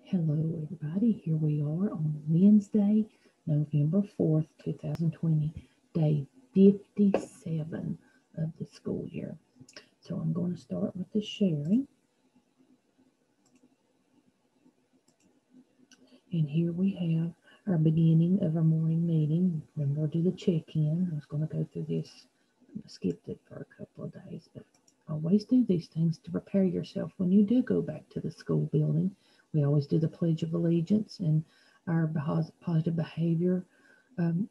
Hello, everybody. Here we are on Wednesday, November 4th, 2020, day 57 of the school year. So I'm going to start with the sharing. And here we have our beginning of our morning meeting. Remember to do the check-in. I was going to go through this. I skipped it for a couple of days, but always do these things to prepare yourself when you do go back to the school building. We always do the Pledge of Allegiance and our positive behavior um,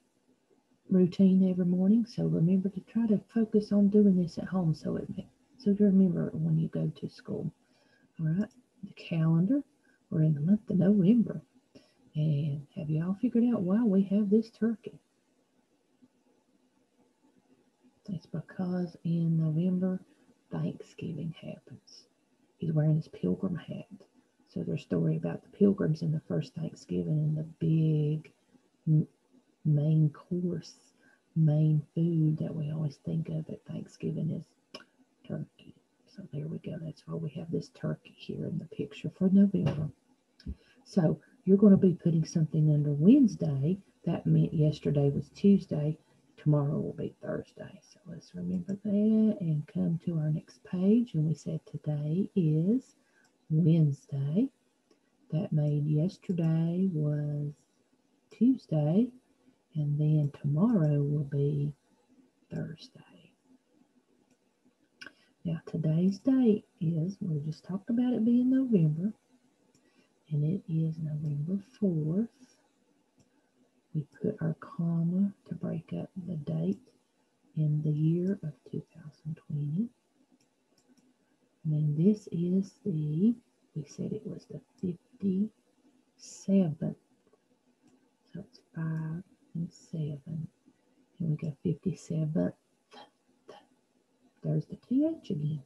routine every morning. So remember to try to focus on doing this at home so you remember when you go to school. All right, the calendar. We're in the month of November. And have you all figured out why we have this turkey? It's because in November, Thanksgiving happens. He's wearing his pilgrim hat. So there's a story about the pilgrims and the first Thanksgiving and the big main course, main food that we always think of at Thanksgiving is turkey. So there we go. That's why we have this turkey here in the picture for November. So you're going to be putting something under Wednesday. That meant yesterday was Tuesday. Tomorrow will be Thursday. So let's remember that and come to our next page. And we said today is Wednesday. That made yesterday was Tuesday. And then tomorrow will be Thursday. Now today's date is, we just talked about it being November. And it is November 4th. We put our comma to break up the date in the year of 2020. And then this is we said it was the 57th. So it's 5 and 7. And we got 57th. There's the TH again.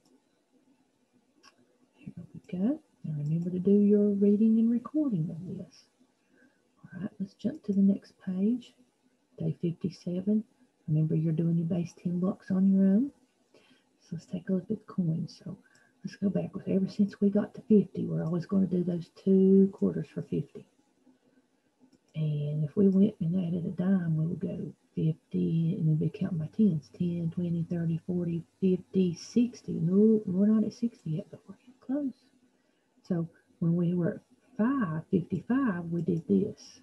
Here we go. Now remember to do your reading and recording of this. All right, let's jump to the next page. Day 57. Remember, you're doing your base 10 blocks on your own. So let's take a look at the coins. So let's go backwards. Ever since we got to 50, we're always going to do those 2 quarters for 50. And if we went and added a dime, we would go 50, and we'd be counting by tens. 10, 20, 30, 40, 50, 60. No, we're not at 60 yet, but we're getting close. So when we were at 55, we did this.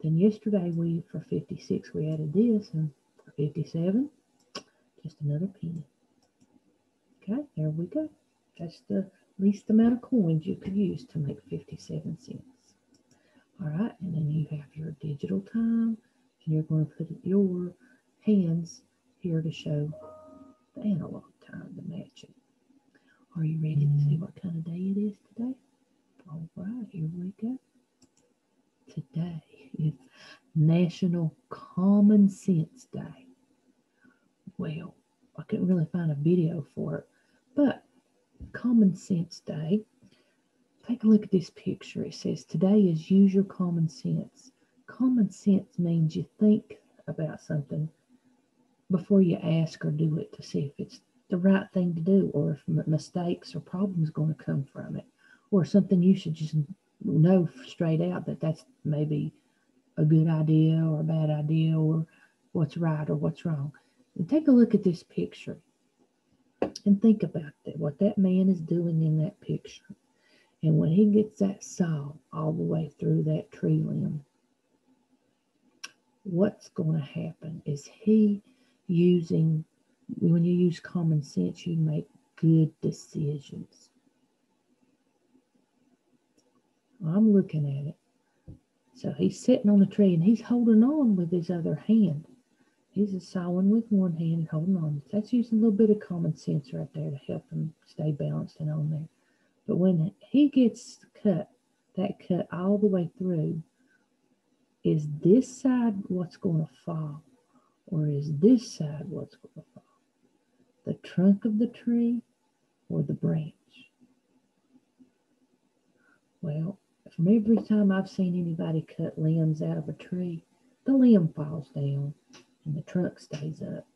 Then yesterday, for 56, we added this, and for 57, just another penny. Okay, there we go. That's the least amount of coins you could use to make 57 cents. All right, and then you have your digital time, and you're going to put your hands here to show the analog time to match it. Are you ready to see what kind of day it is today? All right, here we go. Today is National Common Sense Day. Well, I couldn't really find a video for it, but Common Sense Day. Take a look at this picture. It says, today is use your common sense. Common sense means you think about something before you ask or do it to see if it's the right thing to do, or if mistakes or problems going to come from it, or something you should just know straight out that that's maybe a good idea or a bad idea, or what's right or what's wrong. And take a look at this picture and think about that, what that man is doing in that picture. And when he gets that saw all the way through that tree limb, what's going to happen is when you use common sense, you make good decisions. I'm looking at it. So he's sitting on the tree and he's holding on with his other hand. He's just sawing with one hand and holding on. That's using a little bit of common sense right there to help him stay balanced and on there. But when he gets cut, that cut all the way through, is this side what's going to fall? Or is this side what's going to fall? The trunk of the tree or the branch? Well, from every time I've seen anybody cut limbs out of a tree, the limb falls down and the trunk stays up.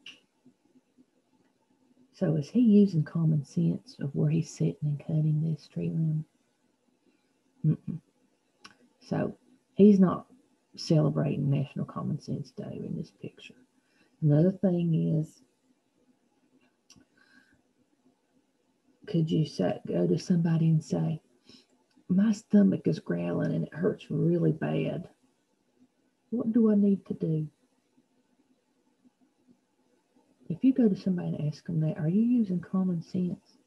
So is he using common sense of where he's sitting and cutting this tree limb? So he's not celebrating National Common Sense Day in this picture. Another thing is, could you go to somebody and say, my stomach is growling and it hurts really bad. What do I need to do? If you go to somebody and ask them that, are you using common sense?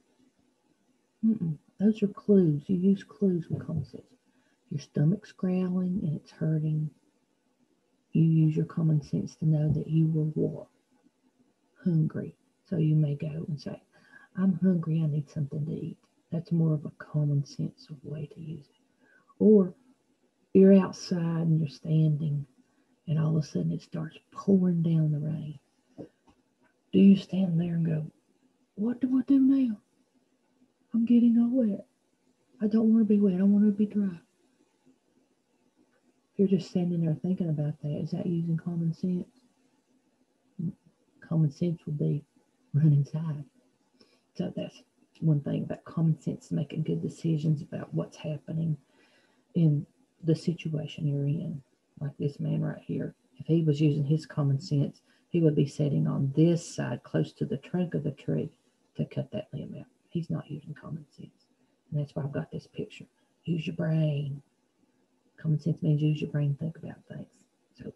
Those are clues. You use clues with common sense. Your stomach's growling and it's hurting. You use your common sense to know that you were what? Hungry. So you may go and say, I'm hungry, I need something to eat. That's more of a common sense way to use it. Or you're outside and you're standing and all of a sudden it starts pouring down the rain. Do you stand there and go, what do I do now? I'm getting all wet. I don't want to be wet. I want to be dry. If you're just standing there thinking about that, is that using common sense? Common sense would be run inside. So that's one thing about common sense, making good decisions about what's happening in the situation you're in. Like this man right here. If he was using his common sense, he would be sitting on this side close to the trunk of the tree to cut that limb out. He's not using common sense. And that's why I've got this picture. Use your brain. Common sense means use your brain, think about things. So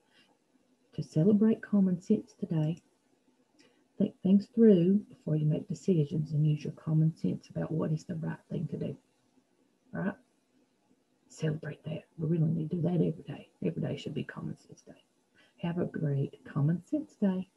to celebrate common sense today, think things through before you make decisions and use your common sense about what is the right thing to do. All right? Celebrate that. We really need to do that every day. Every day should be Common Sense Day. Have a great Common Sense Day.